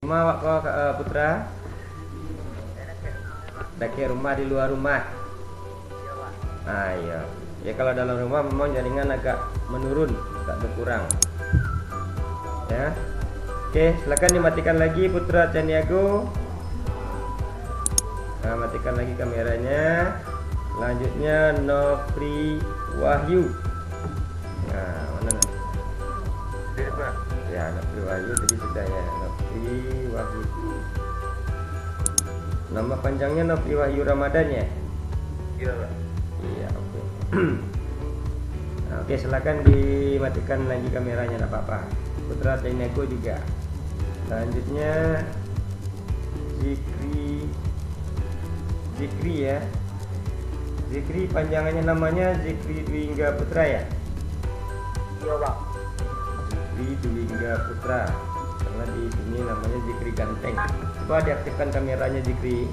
Rumah awak kau Putra? Dekat rumah di luar rumah. Ah iya. Ya kalau dalam rumah memang jaringan agak menurun, agak berkurang. Ya. Oke, silakan dimatikan lagi Putra Caniago. Nah, matikan lagi kameranya. Selanjutnya Nofri Wahyu. Nah, mana nih? Ya, Nofri Wahyu tadi sudah ya. Nofri Wahyu. Nama panjangnya Nofri Wahyu Ramadan ya? Iya, Pak. Iya, oke. Nah, oke, silakan dimatikan lagi kameranya, enggak apa-apa. Putra Caniago juga. Selanjutnya Zikri ya. Zikri panjangannya namanya Zikri Dwingga Putra ya? Iya, Pak. Zikri Dwingga Putra. Karena di sini namanya Zikri Ganteng. Coba diaktifkan kameranya Zikri.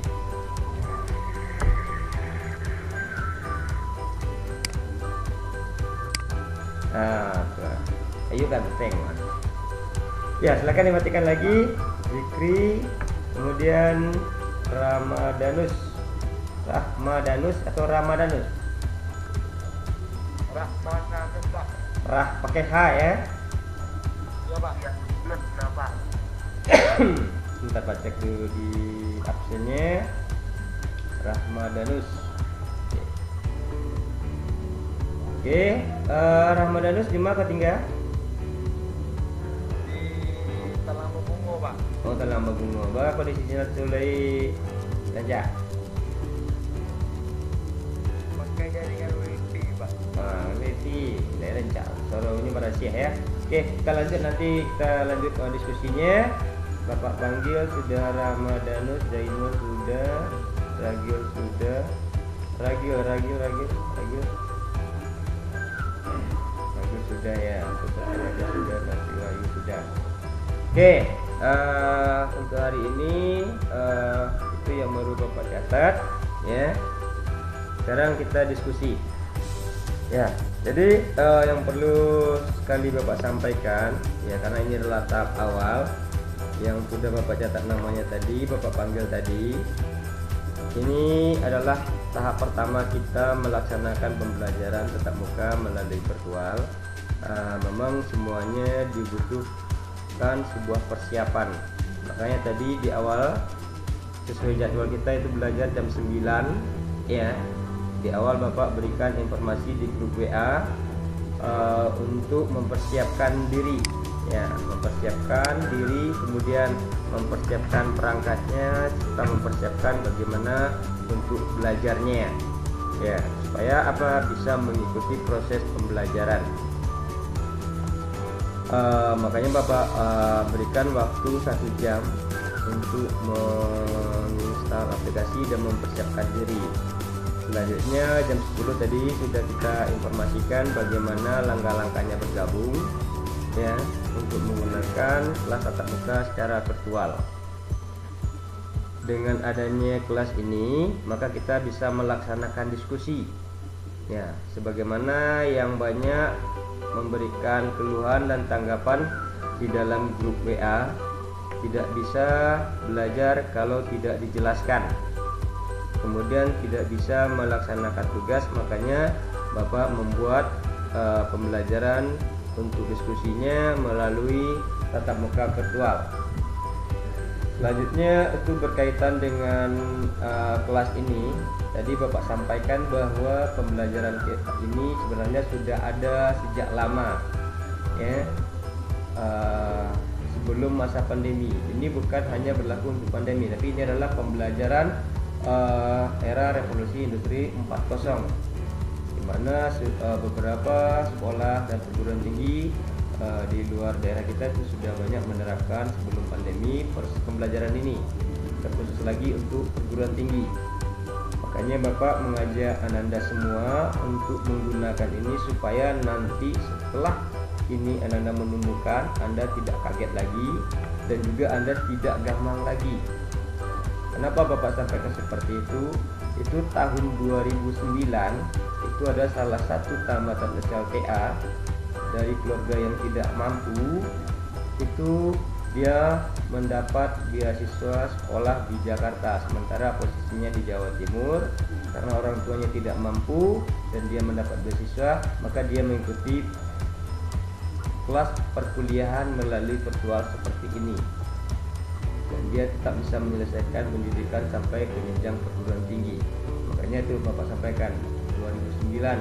Nah, ayo Ganteng. Ya, silakan dimatikan lagi Zikri. Kemudian Rahmadanus atau Ramadanus? Rahmadanus, Pak. Rah pakai H ya. Iya, Pak. Ya, benar, Pak. Bentar Pak, cek dulu di absennya. Rahmadanus. Oke, Rahmadanus di mana tinggal? Di Talambungo, Pak. Oh, Talambungo. Bapak di sini Sulai saja. Pakai jaringan wifi, Pak. Wifi daerah Rencang. Soro ini Malaysia ya. Oke, kita lanjut diskusinya. Bapak panggil sudah Ramadanus, Zainul sudah, Ragil sudah, Ragil sudah ya, Putra sudah, Nasi Wahyu sudah. Oke, untuk hari ini itu yang baru Bapak catat ya. Sekarang kita diskusi. Ya, jadi yang perlu sekali Bapak sampaikan ya, karena ini adalah tahap awal yang sudah Bapak catat namanya tadi, Bapak panggil tadi. Ini adalah tahap pertama kita melaksanakan pembelajaran tatap muka melalui virtual. Memang semuanya dibutuhkan sebuah persiapan. Makanya tadi di awal sesuai jadwal kita itu belajar jam 9 ya. Di awal Bapak berikan informasi di grup WA untuk mempersiapkan diri ya, kemudian mempersiapkan perangkatnya serta mempersiapkan bagaimana untuk belajarnya ya, supaya bisa mengikuti proses pembelajaran. Makanya Bapak berikan waktu 1 jam untuk menginstal aplikasi dan mempersiapkan diri. Selanjutnya jam 10 tadi sudah kita informasikan bagaimana langkah-langkahnya bergabung ya, untuk menggunakan kelas tatap muka secara virtual. Dengan adanya kelas ini, maka kita bisa melaksanakan diskusi ya, sebagaimana yang banyak memberikan keluhan dan tanggapan di dalam grup WA, tidak bisa belajar kalau tidak dijelaskan, kemudian tidak bisa melaksanakan tugas. Makanya Bapak membuat pembelajaran untuk diskusinya melalui tatap muka virtual. Selanjutnya itu berkaitan dengan kelas ini. Tadi Bapak sampaikan bahwa pembelajaran ini sebenarnya sudah ada sejak lama ya, sebelum masa pandemi. Ini bukan hanya berlaku untuk pandemi, tapi ini adalah pembelajaran era revolusi industri 4.0, di mana beberapa sekolah dan perguruan tinggi di luar daerah kita itu sudah banyak menerapkan sebelum pandemi proses pembelajaran ini, terkhusus lagi untuk perguruan tinggi. Makanya Bapak mengajak Ananda semua untuk menggunakan ini supaya nanti setelah ini Ananda menemukan, Anda tidak kaget lagi dan juga Anda tidak gamang lagi. Kenapa Bapak sampaikan seperti itu? Itu tahun 2009 itu ada salah satu tamatan SLTA dari keluarga yang tidak mampu, itu dia mendapat beasiswa sekolah di Jakarta, sementara posisinya di Jawa Timur. Karena orang tuanya tidak mampu dan dia mendapat beasiswa, maka dia mengikuti kelas perkuliahan melalui virtual seperti ini, dan dia tetap bisa menyelesaikan pendidikan sampai ke jenjang perguruan tinggi. Makanya itu Bapak sampaikan 2009,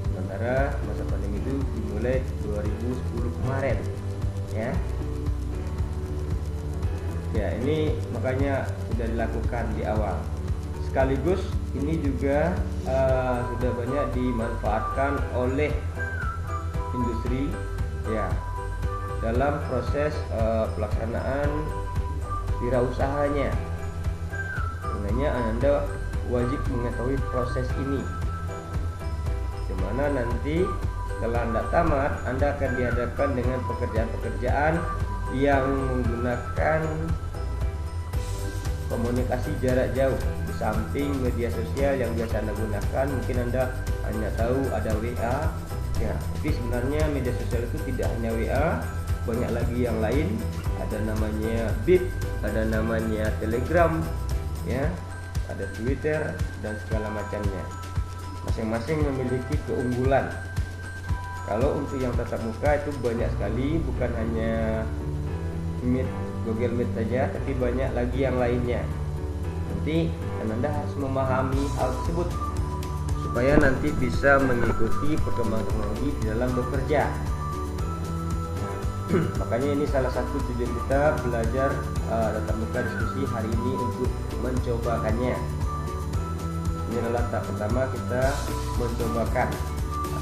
sementara masa pandemi itu dimulai 2010 kemarin, ya. Ya, ini makanya sudah dilakukan di awal. Sekaligus ini juga sudah banyak dimanfaatkan oleh industri, ya, dalam proses pelaksanaan wirausahanya. Sebenarnya Anda wajib mengetahui proses ini, dimana nanti setelah Anda tamat, Anda akan dihadapkan dengan pekerjaan-pekerjaan yang menggunakan komunikasi jarak jauh. Di samping media sosial yang biasa Anda gunakan, mungkin Anda hanya tahu ada WA, ya, tapi sebenarnya media sosial itu tidak hanya WA, banyak lagi yang lain. Ada namanya Bip, ada namanya Telegram, ya, ada Twitter dan segala macamnya. Masing-masing memiliki keunggulan. Kalau untuk yang tatap muka itu banyak sekali, bukan hanya Meet, Google Meet saja, tapi banyak lagi yang lainnya. Nanti Anda harus memahami hal tersebut supaya nanti bisa mengikuti perkembangan teknologi di dalam bekerja. Makanya ini salah satu tujuan kita belajar tatap muka diskusi hari ini untuk mencobakannya. Ini adalah tahap pertama, kita mencobakan.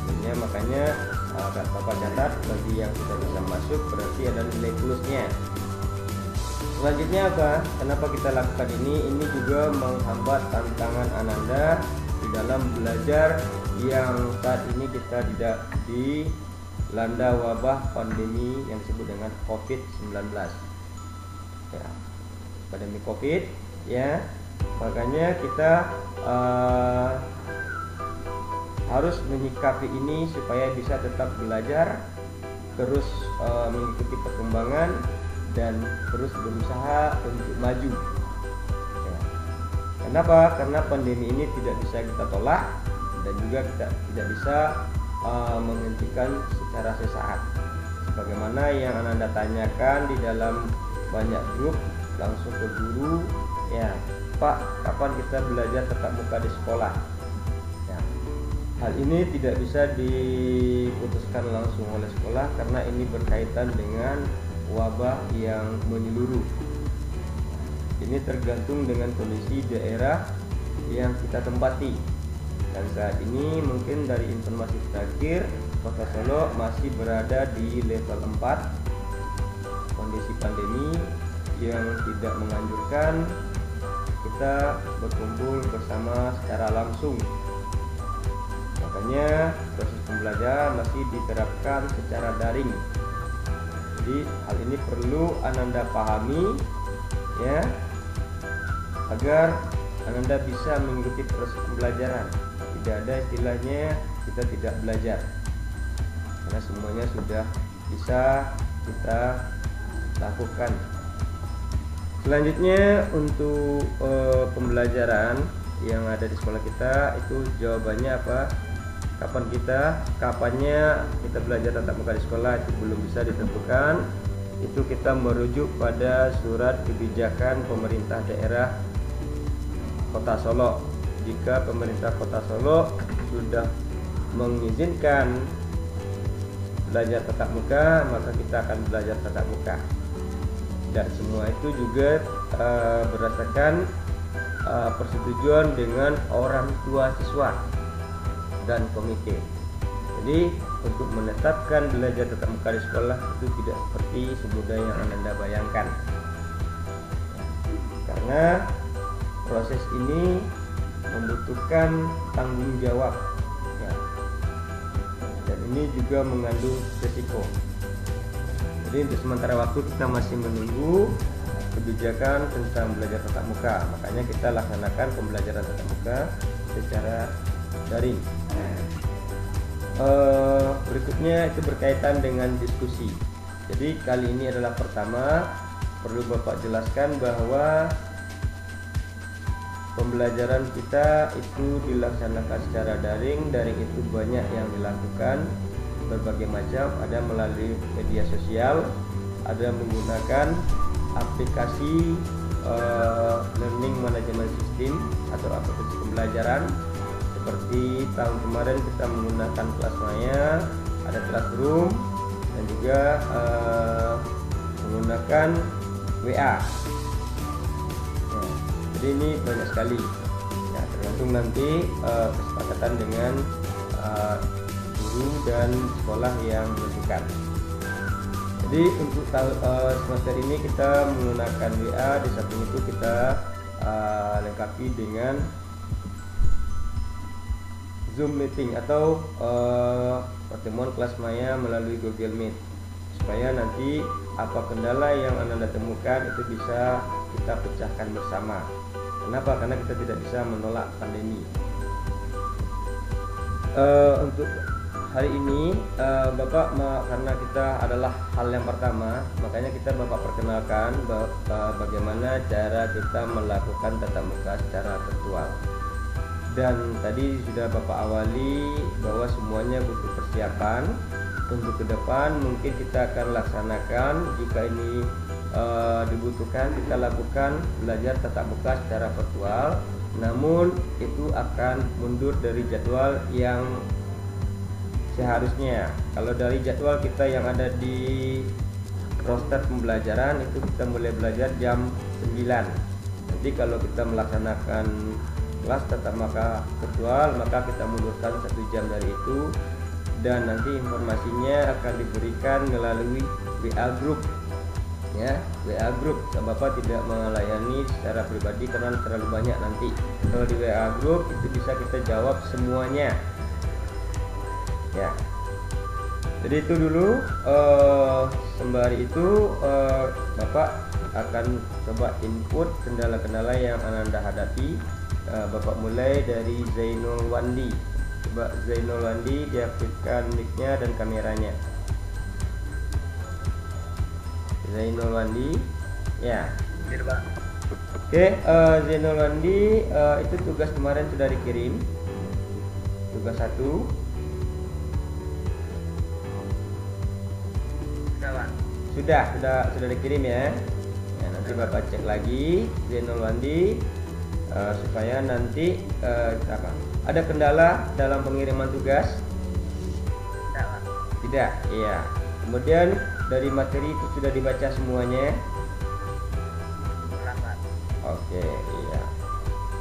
Artinya makanya Bapak catat bagi yang sudah bisa masuk berarti ada nilai plusnya. Selanjutnya apa? Kenapa kita lakukan ini? Ini juga menghambat tantangan Ananda di dalam belajar yang saat ini kita tidak dilanda wabah pandemi yang disebut dengan COVID-19. Ya, pandemi COVID, ya. Makanya kita harus menyikapi ini supaya bisa tetap belajar, terus mengikuti perkembangan dan terus berusaha untuk maju. Ya. Kenapa? Karena pandemi ini tidak bisa kita tolak dan juga kita tidak bisa menghentikan secara sesaat. Sebagaimana yang Anda tanyakan di dalam banyak grup langsung ke guru, ya, Pak, kapan kita belajar tatap muka di sekolah? Ya. Hal ini tidak bisa diputuskan langsung oleh sekolah karena ini berkaitan dengan wabah yang menyeluruh. Ini tergantung dengan kondisi daerah yang kita tempati. Dan saat ini mungkin dari informasi terakhir, Kota Solo masih berada di level 4 kondisi pandemi yang tidak menganjurkan kita berkumpul bersama secara langsung. Makanya proses pembelajaran masih diterapkan secara daring. Jadi hal ini perlu Ananda pahami, ya, agar Ananda bisa mengikuti proses pembelajaran. Tidak ada istilahnya kita tidak belajar, karena semuanya sudah bisa kita lakukan. Selanjutnya untuk pembelajaran yang ada di sekolah kita itu jawabannya apa? Kapannya kita belajar tatap muka di sekolah itu belum bisa ditentukan. Itu kita merujuk pada surat kebijakan pemerintah daerah Kota Solo. Jika pemerintah Kota Solo sudah mengizinkan belajar tatap muka, maka kita akan belajar tatap muka. Dan semua itu juga berdasarkan persetujuan dengan orang tua siswa dan komite. Jadi untuk menetapkan belajar tatap muka di sekolah itu tidak seperti semudah yang Anda bayangkan, karena proses ini membutuhkan tanggung jawab, ya. Dan ini juga mengandung risiko. Jadi untuk sementara waktu kita masih menunggu kebijakan tentang belajar tatap muka. Makanya kita laksanakan pembelajaran tatap muka secara daring. Berikutnya itu berkaitan dengan diskusi. Jadi kali ini adalah pertama perlu Bapak jelaskan bahwa pembelajaran kita itu dilaksanakan secara daring. Daring itu banyak yang dilakukan, berbagai macam, ada melalui media sosial, ada menggunakan aplikasi learning management system atau aplikasi pembelajaran. Seperti tahun kemarin kita menggunakan Classmaya, ada Classroom, dan juga menggunakan WA. Nah, jadi ini banyak sekali. Nah, tergantung nanti kesepakatan dengan guru dan sekolah yang menentukan. Jadi untuk semester ini kita menggunakan WA, di samping itu kita lengkapi dengan Zoom meeting atau pertemuan Classmaya melalui Google Meet, supaya nanti apa kendala yang Anda temukan itu bisa kita pecahkan bersama. Kenapa? Karena kita tidak bisa menolak pandemi. Untuk hari ini Bapak, karena kita adalah hal yang pertama, makanya kita Bapak perkenalkan bagaimana cara kita melakukan tatap muka secara virtual. Dan tadi sudah Bapak awali bahwa semuanya butuh persiapan. Untuk ke depan mungkin kita akan laksanakan, jika ini dibutuhkan, kita lakukan belajar tatap muka secara virtual. Namun itu akan mundur dari jadwal yang seharusnya. Kalau dari jadwal kita yang ada di roster pembelajaran itu kita mulai belajar jam 9. Nanti kalau kita melaksanakan kelas tatap muka virtual, maka kita mundurkan 1 jam dari itu, dan nanti informasinya akan diberikan melalui WA group. Ya, WA group. Bapak tidak melayani secara pribadi karena terlalu banyak nanti. Kalau di WA group itu bisa kita jawab semuanya. Ya, jadi itu dulu. Sembari itu Bapak akan coba input kendala-kendala yang Anda hadapi. Bapak mulai dari Zainul Wandi. Coba Zainul Wandi diaktifkan mic-nya dan kameranya. Zainul Wandi, ya. Oke, Zainul Wandi, itu tugas kemarin sudah dikirim. Tugas 1. Sudah dikirim ya. Ya, nanti Bapak cek lagi Zainul Wandi supaya nanti ada kendala dalam pengiriman tugas? Tidak. Iya. Kemudian dari materi itu sudah dibaca semuanya? Oke, iya.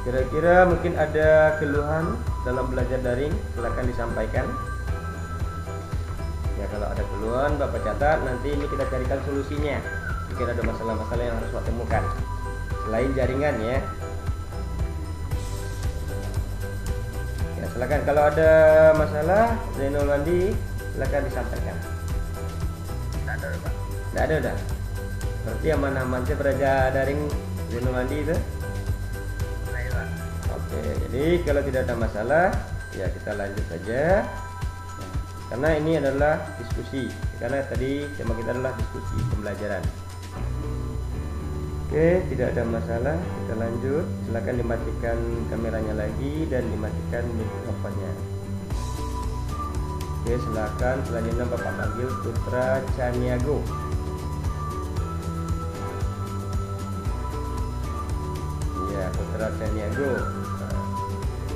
Kira-kira mungkin ada keluhan dalam belajar daring, silakan disampaikan. Ya, kalau ada keluhan Bapak catat, nanti ini kita carikan solusinya. Mungkin ada masalah-masalah yang harus Bapak temukan selain jaringan ya. Ya, silakan kalau ada masalah Zainul Wandi, silakan disampaikan. Tidak ada udah. Berarti aman-aman saja belajar daring Zainul Wandi itu. Oke, jadi kalau tidak ada masalah, ya kita lanjut saja. Karena ini adalah diskusi. Karena tadi tema kita adalah diskusi pembelajaran. Oke, tidak ada masalah, kita lanjut. Silakan dimatikan kameranya lagi dan dimatikan mikrofonnya. Oke, silakan. Selanjutnya Bapak panggil Putra Caniago. Ya, Putra Caniago.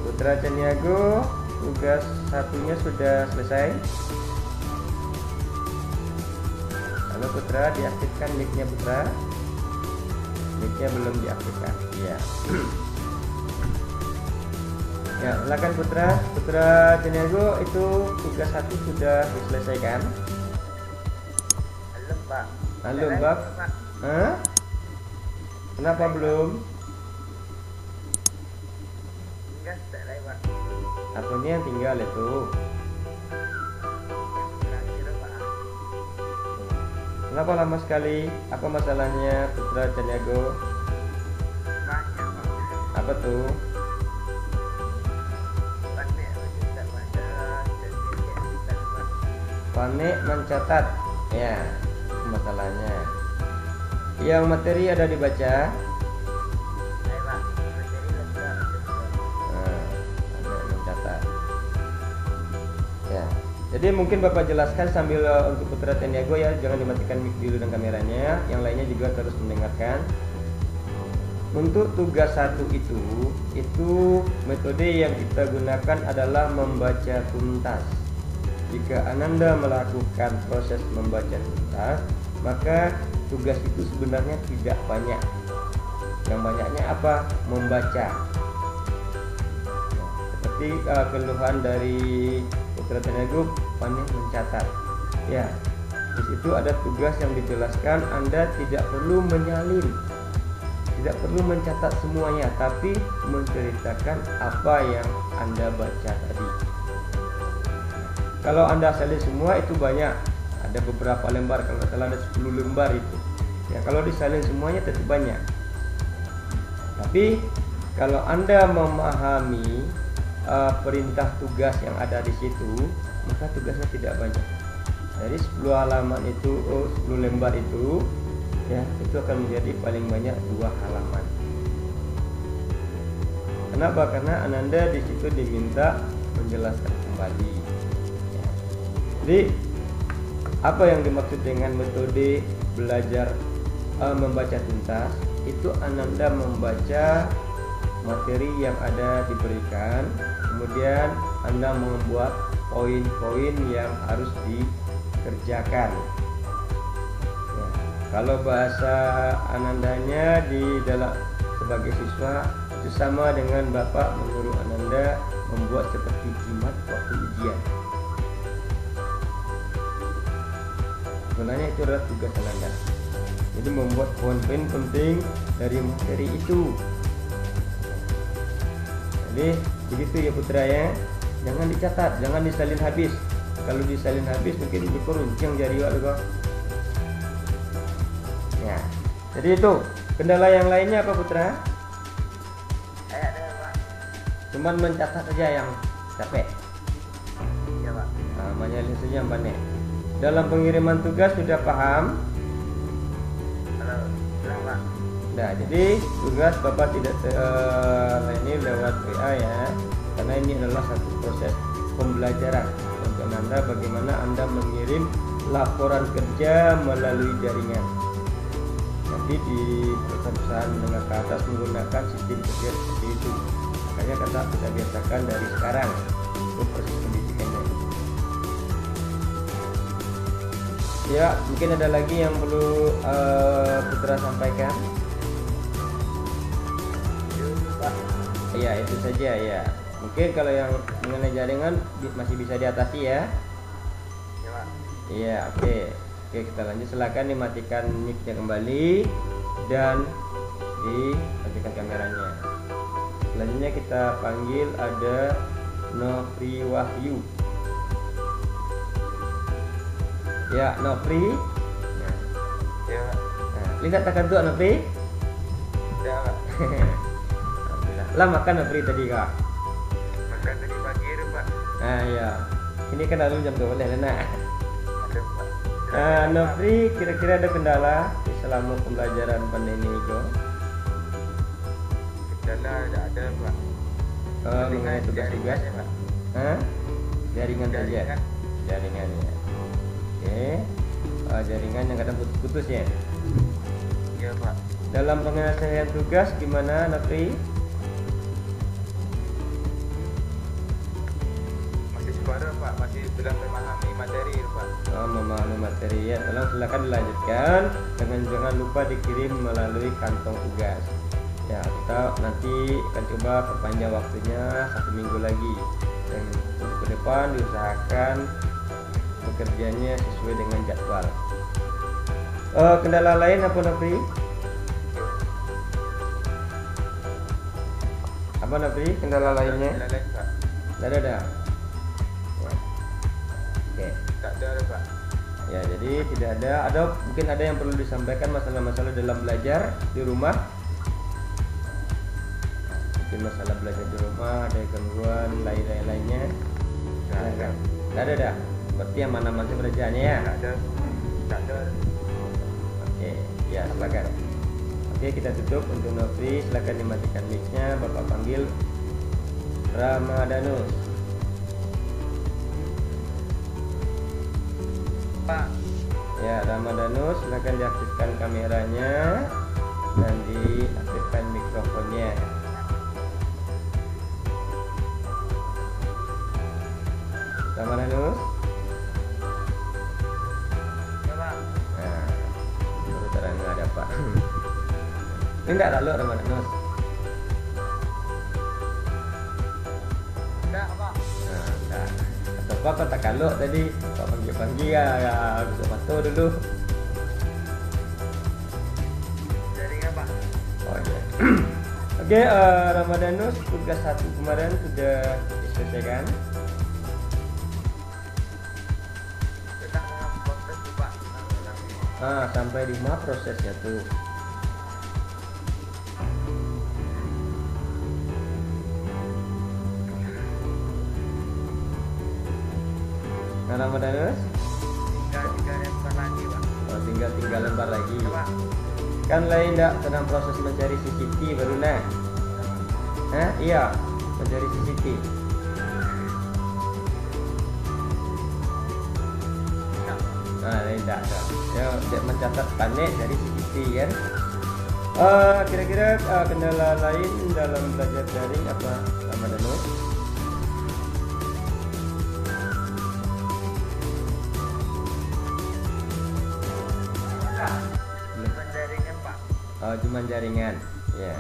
Putra Caniago, tugas 1-nya sudah selesai. Halo Putra, diaktifkan mic-nya Putra. Mic-nya belum diaktifkan. Iya. Ya, silakan Putra. Putra Caniago, itu tugas 1 sudah diselesaikan. Belum, Pak. Belum, Pak. Hah? Kenapa belum? Enggak, tak lain, Pak. Apanya yang tinggal itu? Terakhir, Pak. Kenapa lama sekali? Apa masalahnya Putra Caniago? Banyak, Pak. Apa tuh? Panik kita pada jadi kita, Pak. Panik mencatat. Ya, itu masalahnya. Yang materi ada dibaca. Ayo Pak, materi sudah. Nah, ada mencatat. Ya. Jadi mungkin Bapak jelaskan sambil untuk Putra Teniago ya, jangan dimatikan mic dulu dan kameranya. Yang lainnya juga terus mendengarkan. Untuk tugas 1 itu metode yang kita gunakan adalah membaca tuntas. Jika Ananda melakukan proses membaca tuntas, maka tugas itu sebenarnya tidak banyak. Yang banyaknya apa? Membaca. Nah, seperti keluhan dari Putra Tenaga, pandai mencatat. Ya, di situ ada tugas yang dijelaskan. Anda tidak perlu menyalin, tidak perlu mencatat semuanya, tapi menceritakan apa yang Anda baca tadi. Kalau Anda salin semua itu banyak, ada beberapa lembar, kalau nggak salah ada 10 lembar itu. Ya, kalau disalin semuanya tentu banyak. Tapi kalau Anda memahami perintah tugas yang ada di situ, maka tugasnya tidak banyak. Dari 10 halaman itu, 10 lembar itu, ya itu akan menjadi paling banyak 2 halaman. Kenapa? Karena Ananda di situ diminta menjelaskan kembali. Ya. Jadi apa yang dimaksud dengan metode belajar membaca tuntas? Itu Ananda membaca materi yang ada diberikan, kemudian Anda membuat poin-poin yang harus dikerjakan. Ya, kalau bahasa Anandanya di dalam sebagai siswa itu sama dengan Bapak menyuruh Ananda membuat seperti jimat waktu ujian. Sebenarnya itu adalah tugas Ananda. Jadi membuat poin-poin penting dari materi itu. Jadi begitu ya Putra ya. Jangan dicatat, jangan disalin habis. Kalau disalin habis mungkin dikeruncing jari wak juga. Ya. Jadi itu kendala yang lainnya apa Putra? Ada Pak. Cuman mencatat saja yang capek. Iya Pak. Nah, menyalin saja yang pandai. Dalam pengiriman tugas sudah paham? Halo, bilang Pak. Nah, jadi tugas Bapak tidak ini lewat WA ya, karena ini adalah satu proses pembelajaran untuk Anda bagaimana Anda mengirim laporan kerja melalui jaringan. Nanti di perusahaan menengah ke atas menggunakan sistem kerja seperti itu. Makanya kita biasakan dari sekarang untuk proses pendidikannya. Ya, mungkin ada lagi yang perlu Putra sampaikan. Ya, itu saja ya. Mungkin kalau yang mengenai jaringan masih bisa diatasi ya. Iya Pak. Iya, oke. Oke, kita lanjut. Silakan dimatikan mic-nya kembali dan dimatikan kameranya. Selanjutnya kita panggil ada Nofri Wahyu. Ya, Nofri. Iya Pak. Nah, lihat tekan tuh Nofri. Iya Pak. Lah makan Nofri tadi kak. Makan tadi pagi itu Pak. Nah ya, ini kan harus jam 12 nak. Ada Pak. Nofri, kira-kira ada kendala selama pembelajaran pandemi itu? Kendala ada Pak. Mengenai tugas-tugas? Jaringannya, Pak. Hah? Jaringan saja. Jaringan. Jaringan ya. Oke. Jaringan yang kadang putus-putus ya. Iya Pak. Dalam penyelesaian tugas gimana Nofri? Masih separuh Pak, masih belum memahami materi Pak. Memahami materi ya. Tolong silakan dilanjutkan dengan jangan lupa dikirim melalui kantong tugas. Ya, kita nanti akan coba perpanjang waktunya 1 minggu lagi. Dan untuk ke depan diusahakan bekerjanya sesuai dengan jadwal. Kendala lain apa Nofri? Apa Nofri? Kendala lainnya? Kendala lain Pak. Tidak ada. Ya. Oke. Tak ada Pak. Ya, jadi tidak ada. Ada mungkin ada yang perlu disampaikan masalah-masalah dalam belajar di rumah. Mungkin masalah belajar di rumah, ada gangguan lainnya. Silakan. Tidak ada dah. Seperti yang mana-mana kerjaannya ya. Tak ada. Tak ada. Oke, ya silakan. Oke, kita tutup untuk Nofri, silakan dimatikan mic-nya. Bapak panggil Ramadanus. Pak. Ya, Ramadanus, silakan diaktifkan kameranya dan diaktifkan mikrofonnya. Ramadanus. Ya, Pak. Nah, baru terang nggak ada Pak. Ini enggak lalu Ramadanus. Enggak, Pak. Nah, enggak. Atau Pak kata kalau tadi Pak panggil ya bisa patuh dulu. Jaringan, Pak. Oh iya. Oke, Ramadanus tugas 1 kemarin sudah diselesaikan. Sedang dalam proses tuh, Pak. Sampai di mana prosesnya tuh? Nah, Ramadanus Tinggal 3 lembar lagi, Pak. tinggal 3 lembar lagi. Ya, Pak. Kan lain enggak sedang proses mencari CCTV baru nah. Iya, mencari CCTV. Nah, ini enggak ada. Ya, dia mencatat panik dari CCTV kan. Kira-kira kendala lain dalam belajar daring apa Ramadanus? Bukan jaringan, Pak. Cuma jaringan, ya.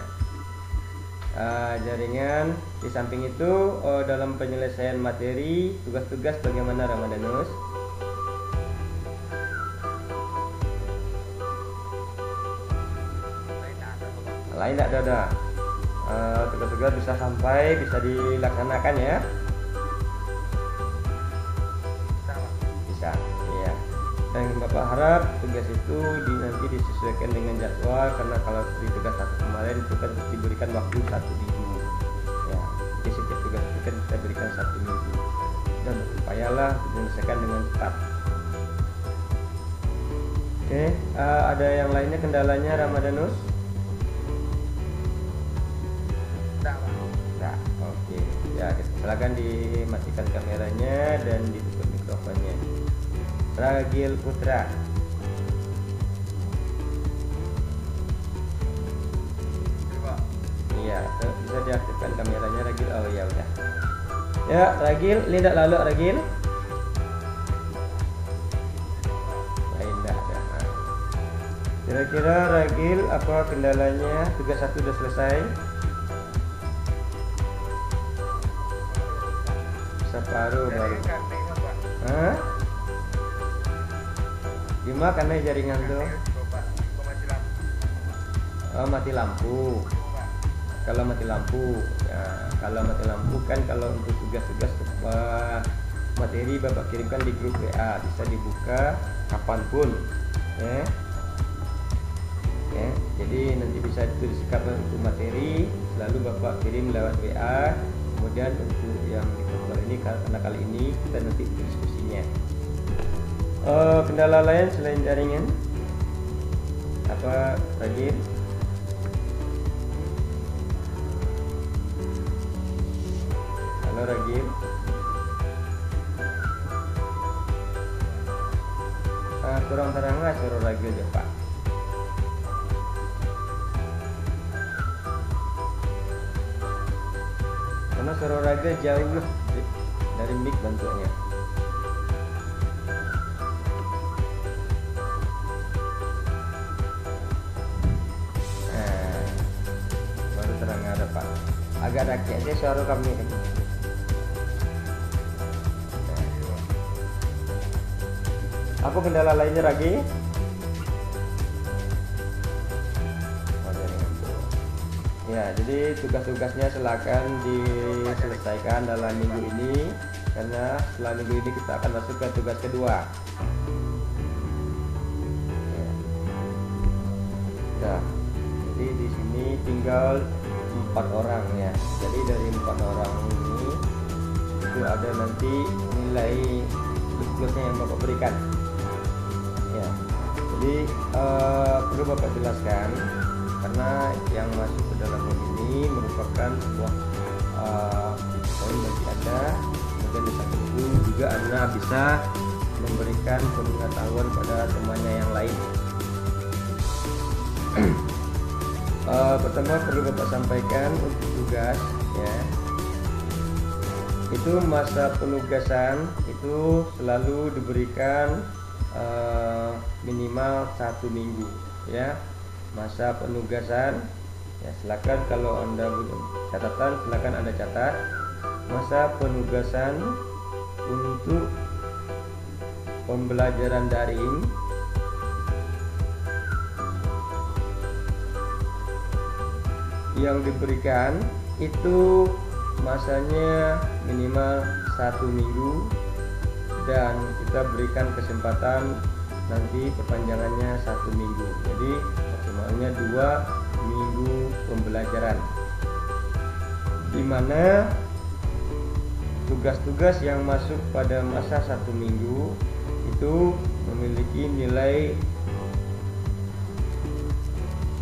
Jaringan. Di samping itu, dalam penyelesaian materi, tugas-tugas bagaimana Ramadanus? Lain tidak ada. Tugas-tugas bisa sampai, bisa dilaksanakan ya? Bisa, iya. Dan Bapak harap tugas itu nanti disesuaikan dengan jadwal, karena kalau di tugas 1 kemarin itu kan diberikan waktu 1 minggu. Ya, jadi setiap tugas itu kan kita berikan 1 minggu. Dan berupayalah menyelesaikan dengan cepat. Oke, ada yang lainnya kendalanya Ramadanus? Nah, oke. Ya, silakan dimatikan kameranya dan ditutup mikrofonnya. Ragil Putra. Iya, bisa diaktifkan kameranya Ragil. Oh ya udah. Ya, Ragil, ini tidak lalu Ragil. Lain tidak ada. Nah. Kira-kira Ragil apa kendalanya? Tugas 1 sudah selesai. Separuh baru. Gimana karena jaringan tuh? Mati lampu. Kalau mati lampu, ya, kalau mati lampu kan kalau untuk tugas-tugas materi Bapak kirimkan di grup WA, bisa dibuka kapanpun, ya. Ya, jadi nanti bisa dituliskan untuk materi, lalu Bapak kirim lewat WA. Kemudian untuk yang ini karena kali ini kita nanti diskusinya. Kendala lain selain jaringan apa lagi? Halo Ragil. Kurang terang nggak suara Ragil ya Pak? Karena suara Ragil jauh loh dari mic bentuknya. Baru terang ada Pak. Agak rakyat aja suara kami ini. Apa kendala lainnya lagi? Ya, jadi tugas-tugasnya silakan diselesaikan dalam minggu ini, karena setelah minggu ini kita akan masuk ke tugas kedua. Ya. Nah, jadi di sini tinggal 4 orang ya. Jadi dari 4 orang ini itu ada nanti nilai plus-plusnya yang Bapak berikan. Ya, jadi perlu Bapak jelaskan karena yang masuk ke dalam web ini merupakan sebuah poin bagi Anda. Kemudian di samping itu juga Anda bisa memberikan pengetahuan pada temannya yang lain. Pertama perlu Bapak sampaikan untuk tugas ya. Itu masa penugasan itu selalu diberikan minimal 1 minggu ya. Masa penugasan ya, silakan kalau Anda punya catatan silakan Anda catat masa penugasan untuk pembelajaran daring yang diberikan itu masanya minimal 1 minggu dan kita berikan kesempatan nanti perpanjangannya 1 minggu, jadi maksimalnya 2 minggu pembelajaran, di mana tugas-tugas yang masuk pada masa 1 minggu itu memiliki nilai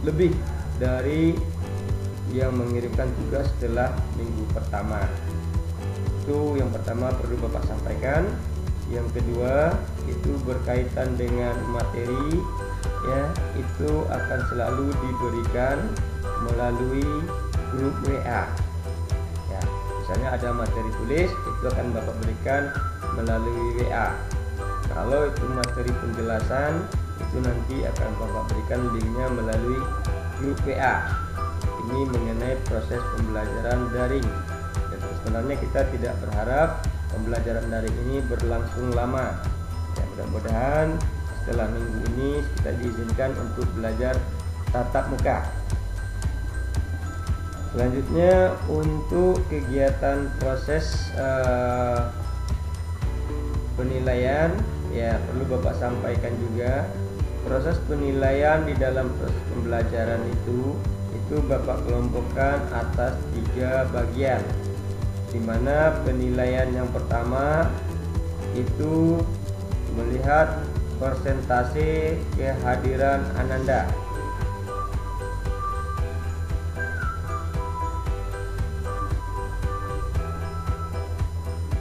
lebih dari yang mengirimkan tugas setelah minggu pertama. Itu yang pertama perlu Bapak sampaikan. Yang kedua itu berkaitan dengan materi ya, itu akan selalu diberikan melalui grup WA ya. Misalnya ada materi tulis itu akan Bapak berikan melalui WA. Kalau itu materi penjelasan itu nanti akan Bapak berikan linknya melalui grup WA. Ini mengenai proses pembelajaran daring. Dan sebenarnya kita tidak berharap pembelajaran daring ini berlangsung lama. Ya, mudah-mudahan setelah minggu ini kita diizinkan untuk belajar tatap muka. Selanjutnya untuk kegiatan proses penilaian ya, perlu Bapak sampaikan juga proses penilaian di dalam proses pembelajaran itu Bapak kelompokkan atas 3 bagian, di mana penilaian yang pertama itu melihat persentase kehadiran Ananda.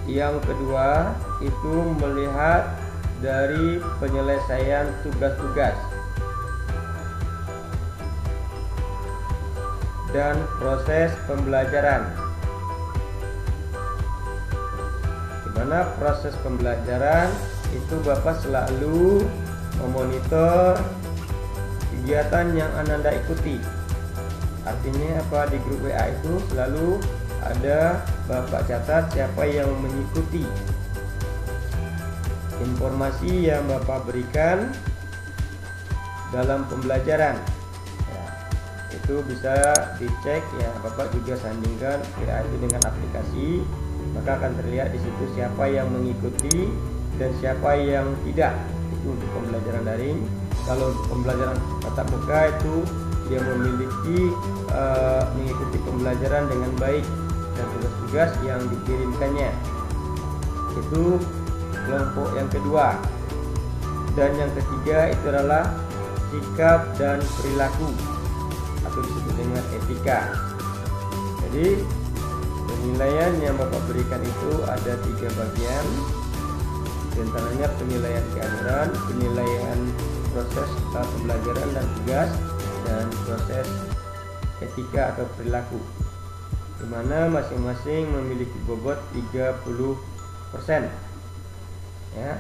Yang kedua itu melihat dari penyelesaian tugas-tugas dan proses pembelajaran, di mana proses pembelajaran itu Bapak selalu memonitor kegiatan yang Ananda ikuti. Artinya apa, di grup WA itu selalu ada Bapak catat siapa yang mengikuti informasi yang Bapak berikan dalam pembelajaran. Itu bisa dicek ya, Bapak juga sandingkan WA itu dengan aplikasi, maka akan terlihat di situ siapa yang mengikuti dan siapa yang tidak. Itu untuk pembelajaran daring. Kalau untuk pembelajaran tatap muka itu dia memiliki mengikuti pembelajaran dengan baik dan tugas-tugas yang dikirimkannya. Itu kelompok yang kedua. Dan yang ketiga itu adalah sikap dan perilaku atau disebut dengan etika. Jadi penilaian yang Bapak berikan itu ada 3 bagian, di antaranya penilaian kehadiran, penilaian proses pembelajaran dan tugas, dan proses etika atau perilaku, di mana masing-masing memiliki bobot 30% ya.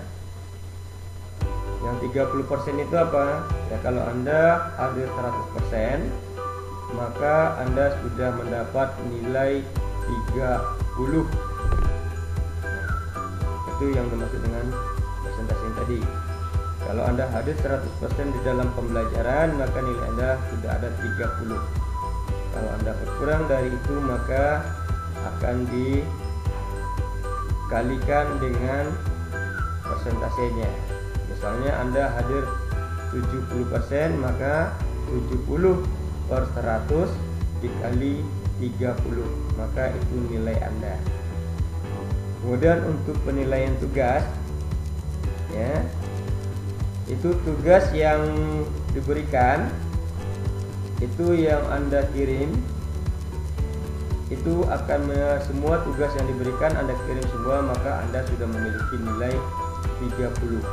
Yang 30% itu apa? Ya, kalau Anda hadir 100%, maka Anda sudah mendapat nilai 30. Itu yang dimaksud dengan presentasi tadi. Kalau Anda hadir 100% di dalam pembelajaran, maka nilai Anda sudah ada 30. Kalau Anda berkurang dari itu, maka akan dikalikan dengan persentasenya. Misalnya Anda hadir 70%, maka 70/100 dikali 30, maka itu nilai Anda. Kemudian untuk penilaian tugas ya, itu tugas yang diberikan, itu yang Anda kirim itu akan semua tugas yang diberikan Anda kirim semua, maka Anda sudah memiliki nilai 30.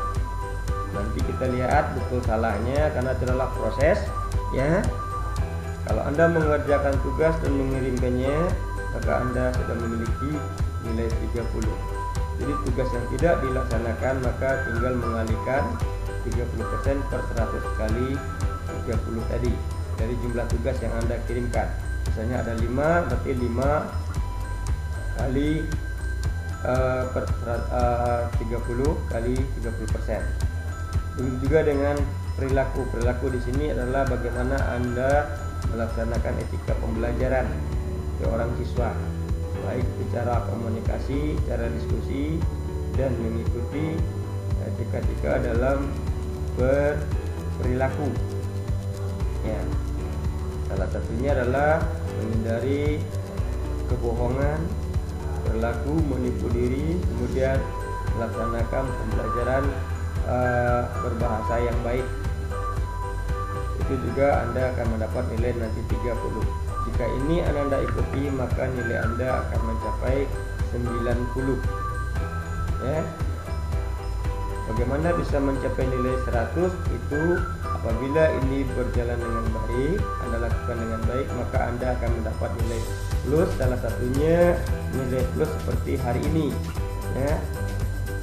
Nanti kita lihat betul salahnya karena itu adalah proses ya. Kalau Anda mengerjakan tugas dan mengirimkannya, maka Anda sudah memiliki nilai 30. Jadi tugas yang tidak dilaksanakan maka tinggal mengalihkan 30% per 100 kali 30 tadi dari jumlah tugas yang Anda kirimkan. Misalnya ada 5, berarti 5 kali per 30 kali 30%. Begitu juga dengan perilaku. Perilaku di sini adalah bagaimana Anda melaksanakan etika pembelajaran ke orang siswa, baik secara komunikasi, cara diskusi, dan mengikuti etika dalam berperilaku. Ya, salah satunya adalah menghindari kebohongan, berlaku menipu diri, kemudian melaksanakan pembelajaran berbahasa yang baik. Itu juga Anda akan mendapat nilai nanti 30. Jika ini Anda ikuti, maka nilai Anda akan mencapai 90 ya. Bagaimana bisa mencapai nilai 100? Itu apabila ini berjalan dengan baik, Anda lakukan dengan baik, maka Anda akan mendapat nilai plus. Salah satunya nilai plus seperti hari ini ya.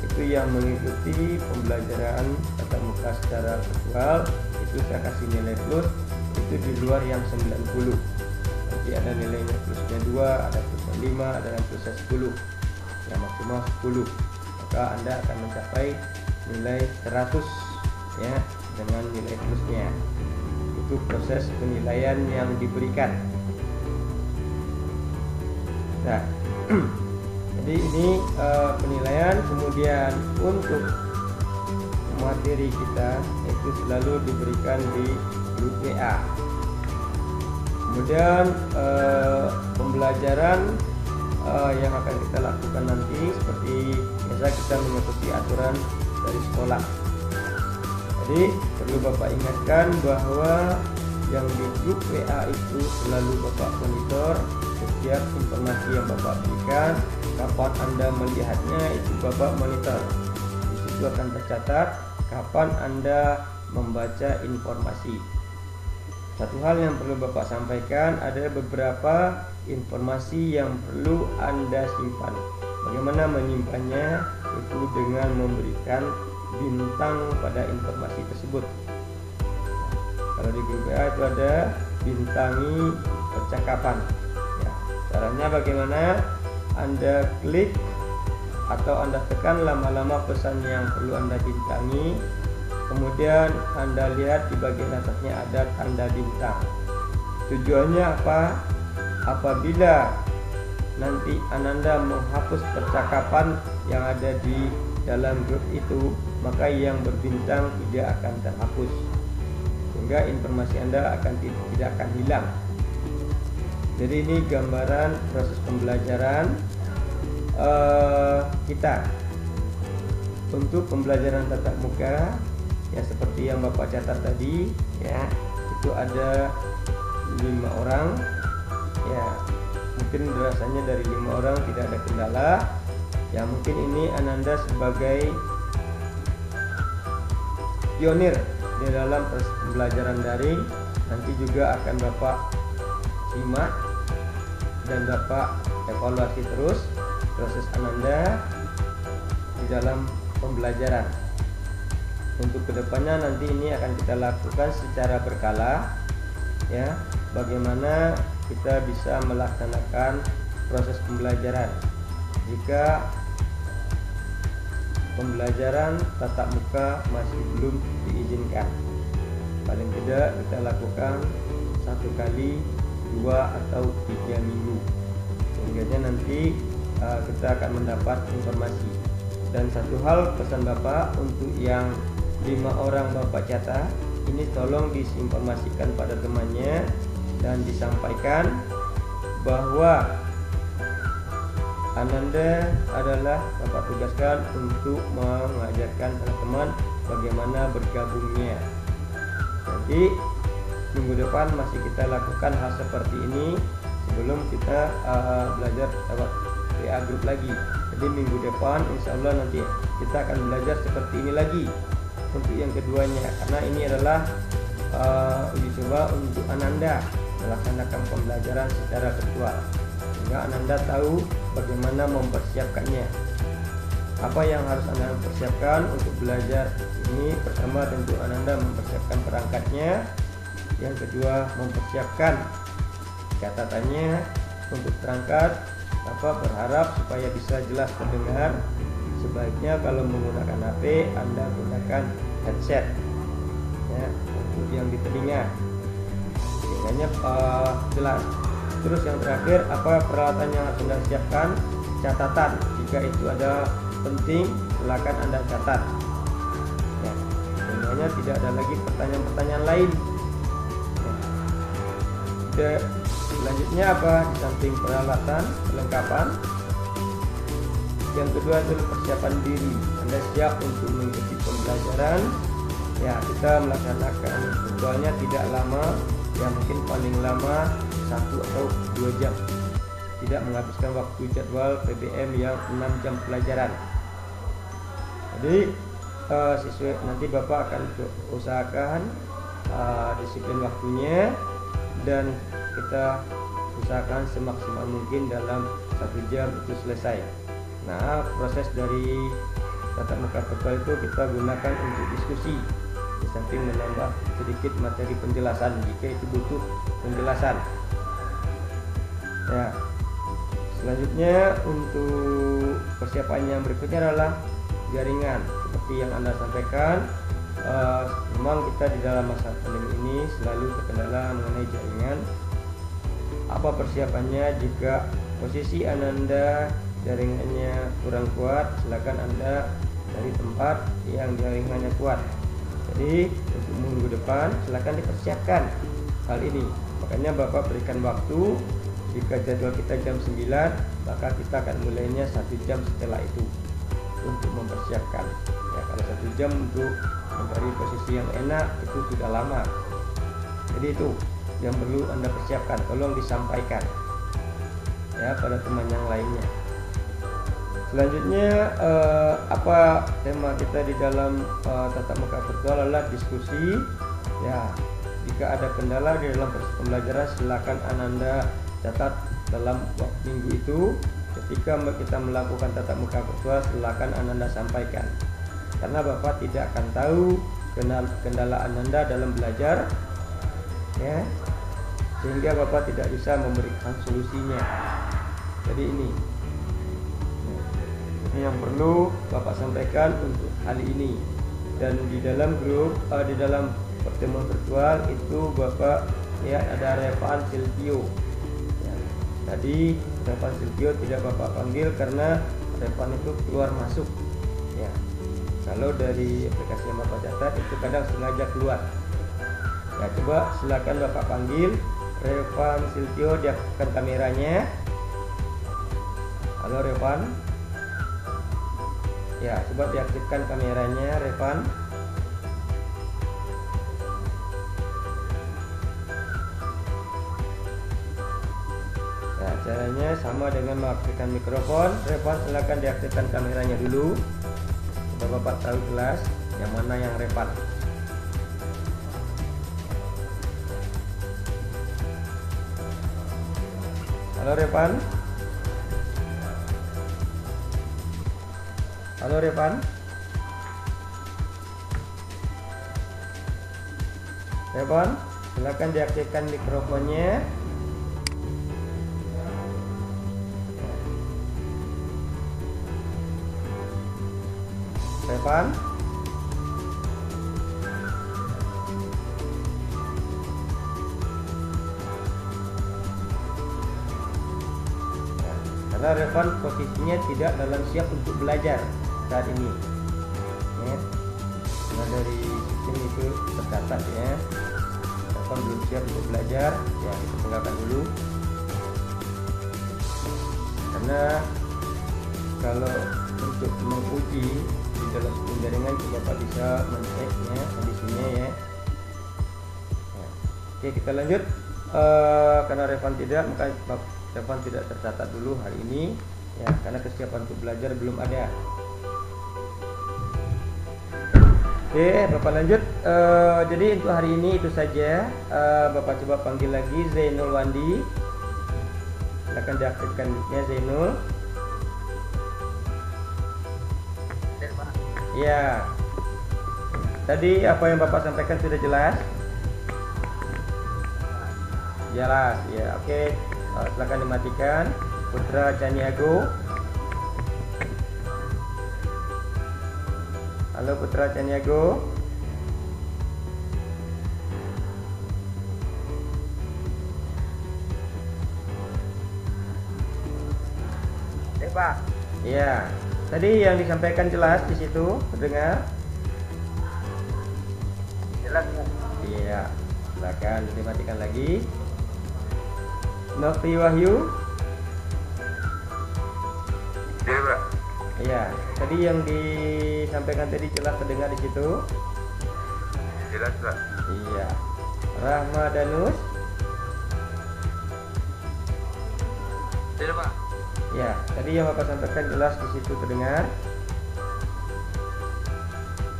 Itu yang mengikuti pembelajaran tatap muka secara virtual, itu saya kasih nilai plus, itu di luar yang 90. Nanti ada nilainya plusnya 2, ada plusnya 5, ada yang plusnya 10, yang maksimal 10. Maka Anda akan mencapai nilai 100 ya dengan nilai plusnya. Itu proses penilaian yang diberikan. Nah, jadi ini penilaian. Kemudian untuk materi kita itu selalu diberikan di grup WA. Kemudian pembelajaran yang akan kita lakukan nanti seperti biasa kita mengikuti aturan dari sekolah. Jadi perlu Bapak ingatkan bahwa yang di grup WA itu selalu Bapak monitor setiap informasi yang Bapak berikan. Kapan Anda melihatnya itu Bapak monitor. Di situ akan tercatat kapan Anda membaca informasi. Satu hal yang perlu Bapak sampaikan, ada beberapa informasi yang perlu Anda simpan. Bagaimana menyimpannya? Itu dengan memberikan bintang pada informasi tersebut. Kalau di grup WA itu ada bintangi percakapan. Ya, caranya bagaimana? Anda klik atau Anda tekan lama-lama pesan yang perlu Anda bintangi. Kemudian Anda lihat di bagian atasnya ada tanda bintang. Tujuannya apa? Apabila nanti Ananda menghapus percakapan yang ada di dalam grup itu, maka yang berbintang tidak akan terhapus, sehingga informasi Anda tidak akan hilang. Jadi ini gambaran proses pembelajaran kita untuk pembelajaran tatap muka. Ya, seperti yang Bapak catat tadi ya, itu ada 5 orang ya. Mungkin rasanya dari 5 orang tidak ada kendala ya. Mungkin ini Ananda sebagai pionir di dalam proses pembelajaran daring. Nanti juga akan Bapak simak dan Bapak evaluasi terus proses Ananda di dalam pembelajaran. Untuk kedepannya nanti ini akan kita lakukan secara berkala ya, bagaimana kita bisa melaksanakan proses pembelajaran jika pembelajaran tatap muka masih belum diizinkan. Paling tidak kita lakukan 1 kali 2 atau 3 minggu, sehingga nanti kita akan mendapat informasi. Dan satu hal pesan Bapak untuk yang 5 orang Bapak catat, ini tolong diinformasikan pada temannya dan disampaikan bahwa Ananda adalah Bapak tugaskan untuk mengajarkan teman-teman bagaimana bergabungnya. Nanti minggu depan masih kita lakukan hal seperti ini sebelum kita belajar lewat WA group lagi. Jadi minggu depan insya Allah nanti kita akan belajar seperti ini lagi untuk yang keduanya, karena ini adalah uji coba untuk Ananda melaksanakan pembelajaran secara virtual, sehingga Ananda tahu bagaimana mempersiapkannya. Apa yang harus Anda persiapkan untuk belajar ini? Pertama, tentu Ananda mempersiapkan perangkatnya. Yang kedua, mempersiapkan catatannya. Untuk perangkat, Bapak berharap supaya bisa jelas terdengar. Sebaiknya kalau menggunakan HP, Anda gunakan headset ya, untuk yang di telinga, sehingga jelas. Terus yang terakhir, apa peralatan yang harus Anda siapkan? Catatan. Jika itu ada penting, silakan Anda catat ya, sebenarnya tidak ada lagi pertanyaan-pertanyaan lain ya. Selanjutnya apa? Di samping peralatan, perlengkapan, yang kedua adalah persiapan diri. Anda siap untuk mengikuti pembelajaran ya. Kita melaksanakan virtualnya tidak lama ya, mungkin paling lama 1 atau 2 jam, tidak menghabiskan waktu jadwal PBM yang 6 jam pelajaran. Jadi siswa nanti Bapak akan usahakan disiplin waktunya, dan kita usahakan semaksimal mungkin dalam 1 jam itu selesai. Nah, proses dari tatap muka virtual itu kita gunakan untuk diskusi, di samping menambah sedikit materi penjelasan jika itu butuh penjelasan ya. Selanjutnya untuk persiapan yang berikutnya adalah jaringan. Seperti yang Anda sampaikan, memang kita di dalam masa pandemi ini selalu terkendala mengenai jaringan. Apa persiapannya? Jika posisi Anda jaringannya kurang kuat, silakan Anda cari tempat yang jaringannya kuat. Jadi untuk minggu depan silakan dipersiapkan hal ini. Makanya Bapak berikan waktu. Jika jadwal kita jam 9, maka kita akan mulainya 1 jam setelah itu untuk mempersiapkan ya. Kalau 1 jam untuk mencari posisi yang enak itu sudah lama. Jadi itu yang perlu Anda persiapkan. Tolong disampaikan ya pada teman yang lainnya. Selanjutnya apa tema kita di dalam tatap muka virtual adalah diskusi ya. Jika ada kendala di dalam proses pembelajaran, silakan Ananda catat dalam minggu itu. Ketika kita melakukan tatap muka virtual, silakan Ananda sampaikan, karena Bapak tidak akan tahu kendala Ananda dalam belajar ya, sehingga Bapak tidak bisa memberikan solusinya. Jadi ini yang perlu Bapak sampaikan untuk hal ini. Dan di dalam grup di dalam pertemuan virtual itu Bapak lihat ada Revan Silvio ya. Tadi Revan Silvio tidak Bapak panggil karena Revan itu keluar masuk ya. Kalau dari aplikasi yang Bapak catat itu kadang sengaja keluar ya. Coba silakan Bapak panggil Revan Silvio, diaktifkan kameranya. Halo Revan ya, coba diaktifkan kameranya Revan. Ya, caranya sama dengan mengaktifkan mikrofon. Revan silakan diaktifkan kameranya dulu supaya Bapak tahu jelas yang mana yang Revan. Halo Revan. Halo Revan. Revan, silakan diaktifkan mikrofonnya. Revan. Karena Revan posisinya tidak dalam siap untuk belajar saat ini ya. Nah, dari sistem itu tercatat ya, Revan belum siap untuk belajar ya, kita tinggalkan dulu. Karena kalau untuk menguji di dalam sistem jaringan itu Bapak bisa menceknya kondisinya ya. Oke, kita lanjut. Karena Revan tidak, maka Revan tidak tercatat dulu hari ini ya, karena kesiapan untuk belajar belum ada. Oke, Bapak lanjut. Jadi untuk hari ini itu saja. Bapak coba panggil lagi Zainul Wandi. Silakan diaktifkan mic-nya Zainul. Pak. Ya. Tadi apa yang Bapak sampaikan sudah jelas? Jelas, ya. Oke. Silakan dimatikan. Putra Caniago. Halo Putra Caniago. Pak. Ya. Tadi yang disampaikan jelas di situ, terdengar? Jelas, Pak. Iya. Silakan dimatikan lagi. Novi Wahyu. Iya, Pak. Iya. Tadi yang disampaikan tadi jelas terdengar di situ. Jelas, Pak. Iya. Rahma Danus. Jelas, Pak. Ya, tadi yang Bapak sampaikan jelas di situ terdengar.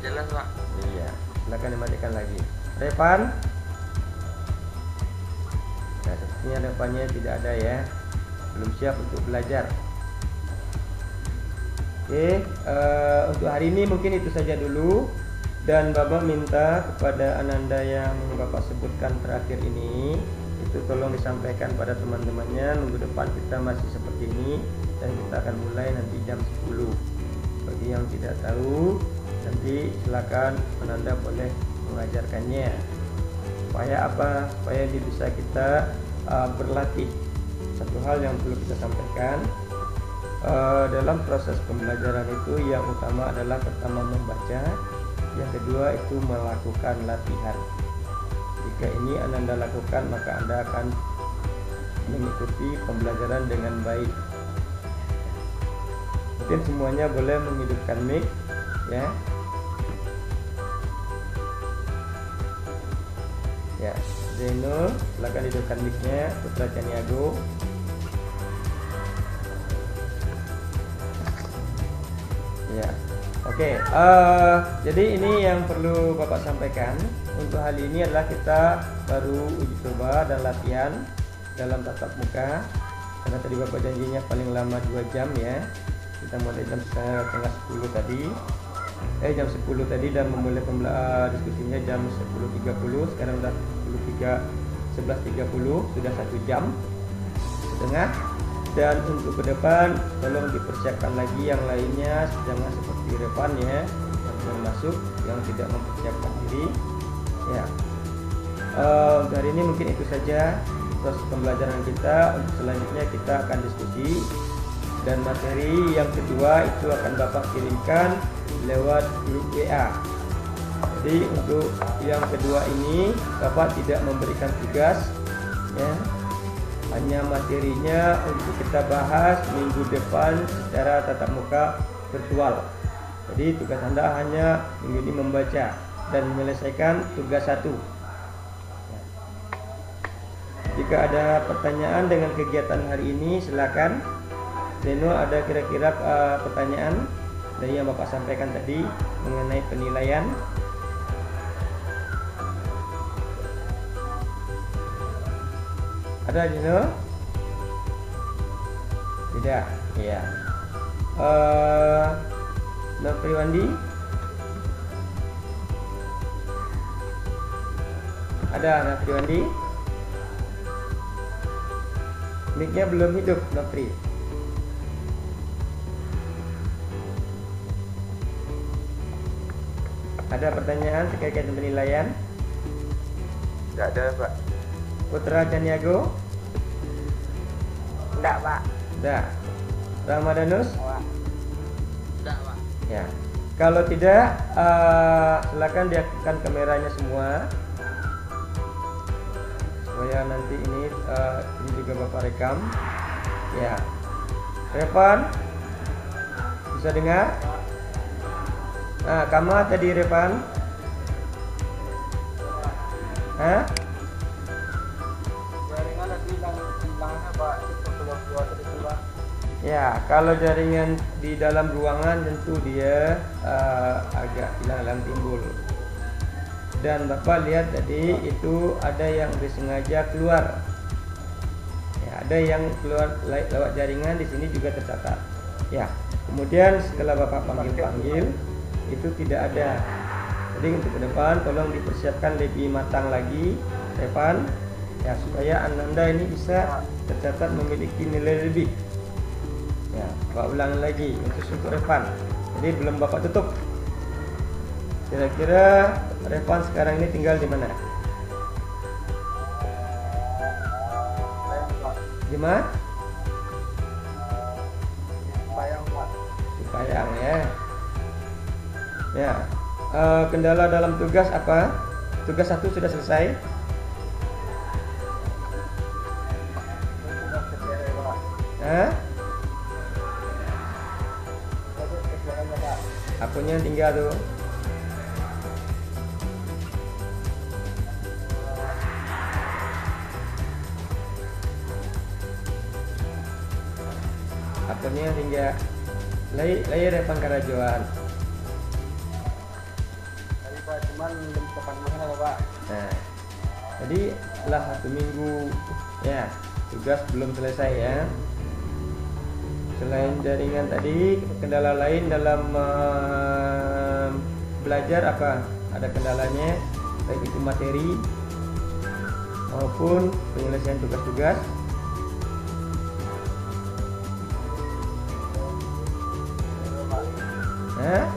Jelas, Pak. Iya. Silakan dimatikan lagi. Revan. Nah, sepertinya Revannya tidak ada ya. Belum siap untuk belajar. Oke, untuk hari ini mungkin itu saja dulu. Dan Bapak minta kepada Ananda yang Bapak sebutkan terakhir ini, itu tolong disampaikan pada teman-temannya. Minggu depan kita masih seperti ini dan kita akan mulai nanti jam 10. Bagi yang tidak tahu, nanti silakan Ananda boleh mengajarkannya. Supaya apa? Supaya ini bisa kita berlatih. Satu hal yang perlu kita sampaikan, dalam proses pembelajaran itu yang utama adalah pertama membaca, yang kedua itu melakukan latihan. Jika ini Anda lakukan, maka Anda akan mengikuti pembelajaran dengan baik. Mungkin semuanya boleh menghidupkan mic ya. Ya, Zainul, silakan hidupkan mic-nya. Putra Caniago. Ya. Oke, jadi ini yang perlu Bapak sampaikan. Untuk hal ini adalah kita baru uji coba dan latihan dalam tatap muka. Karena tadi Bapak janjinya paling lama 2 jam ya. Kita mulai jam setengah 10 tadi. Jam 10 tadi dan memulai diskusinya jam 10.30. Sekarang sudah 11.30, sudah 1 jam setengah. Dan untuk ke depan tolong dipersiapkan lagi yang lainnya, jangan seperti Revan ya, yang belum masuk, yang tidak mempersiapkan diri ya. Untuk hari ini mungkin itu saja proses pembelajaran kita. Untuk selanjutnya kita akan diskusi, dan materi yang kedua itu akan Bapak kirimkan lewat grup WA. Jadi untuk yang kedua ini Bapak tidak memberikan tugas ya, hanya materinya untuk kita bahas minggu depan secara tatap muka virtual. Jadi tugas Anda hanya minggu ini membaca dan menyelesaikan tugas 1. Jika ada pertanyaan dengan kegiatan hari ini silakan. Zeno, ada kira-kira pertanyaan dari yang Bapak sampaikan tadi mengenai penilaian? Ada Zeno? Tidak, iya. Novi Wandi? Ada Novi Wandi? Mic-nya belum hidup, Novi. Ada pertanyaan terkait dengan penilaian? Tidak ada, Pak. Putra Caniago? Tidak, Pak. Tidak. Ramadanus? Pak. Tidak, Pak. Ya. Kalau tidak, silakan diaktifkan kameranya semua. Supaya nanti ini juga Bapak rekam. Ya. Revan? Bisa dengar? Nah, Kama tadi Revan? Hah? Ya, kalau jaringan di dalam ruangan tentu dia agak hilang timbul. Dan Bapak lihat tadi itu ada yang disengaja keluar. Ya, ada yang keluar lewat jaringan di sini juga tercatat. Ya, kemudian setelah Bapak panggil itu tidak ada. Jadi untuk ke depan tolong dipersiapkan lebih matang lagi, Revan, ya supaya Anda ini bisa tercatat memiliki nilai lebih. Ya, Bapak ulang lagi untuk Revan. Jadi belum Bapak tutup. Kira-kira Revan sekarang ini tinggal di mana? Di mana? Di Payang ya. Ya. Kendala dalam tugas apa? Tugas 1 sudah selesai. Hah? Akunnya tinggal tuh. Akunnya tinggal. Layar Revan Karajoan. Tadi Pak cuman belum kepanjangan apa Pak? Nah, jadi setelah 1 minggu ya tugas belum selesai ya. Selain jaringan tadi, kendala lain dalam belajar apa? Ada kendalanya, baik itu materi maupun penyelesaian tugas-tugas. Nah,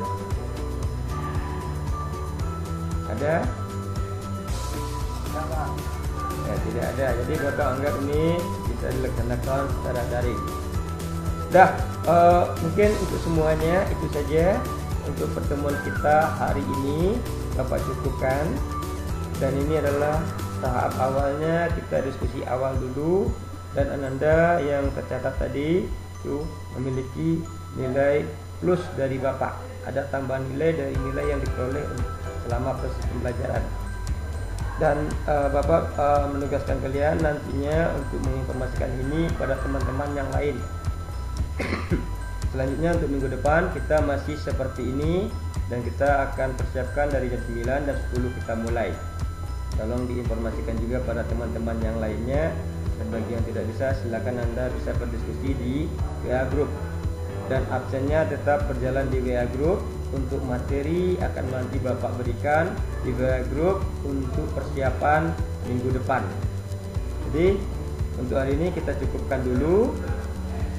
ada? Ya, tidak ada. Jadi Bapak anggap ini bisa dilaksanakan secara daring. Dah, mungkin untuk semuanya itu saja untuk pertemuan kita hari ini. Bapak cukupkan. Dan ini adalah tahap awalnya, kita diskusi awal dulu. Dan Ananda yang tercatat tadi itu memiliki nilai plus dari Bapak. Ada tambahan nilai dari nilai yang diperoleh selama proses pembelajaran. Dan Bapak menugaskan kalian nantinya untuk menginformasikan ini pada teman-teman yang lain. Selanjutnya untuk minggu depan kita masih seperti ini dan kita akan persiapkan dari jam 9 dan 10 kita mulai. Tolong diinformasikan juga pada teman-teman yang lainnya, dan bagi yang tidak bisa silakan Anda bisa berdiskusi di WA Group. Dan absennya tetap berjalan di WA Group. Untuk materi akan nanti Bapak berikan di WA Group untuk persiapan minggu depan. Jadi untuk hari ini kita cukupkan dulu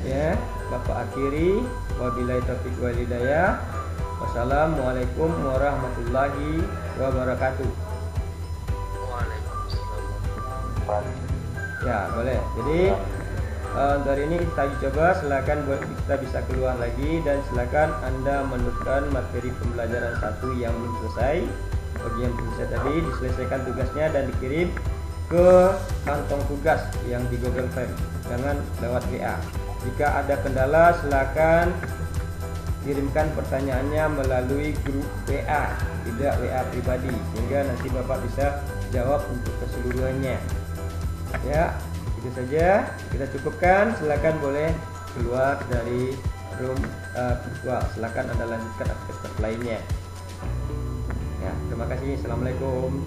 ya. Bapak akhiri, wabillahi taufiq wal hidayah. Wassalamualaikum warahmatullahi wabarakatuh. Waalaikumsalam. Ya, boleh. Jadi untuk hari ini kita uji coba, silakan buat kita bisa keluar lagi dan silakan Anda meneruskan materi pembelajaran 1 yang belum selesai. Bagi yang belum selesai tadi diselesaikan tugasnya dan dikirim ke kantong tugas yang di Google Form, jangan lewat WA. Jika ada kendala silakan kirimkan pertanyaannya melalui grup WA, tidak WA pribadi, sehingga nanti Bapak bisa jawab untuk keseluruhannya. Ya, itu saja kita cukupkan. Silakan boleh keluar dari room virtual. Silakan Anda lanjutkan aktivitas lainnya. Ya, terima kasih. Assalamualaikum.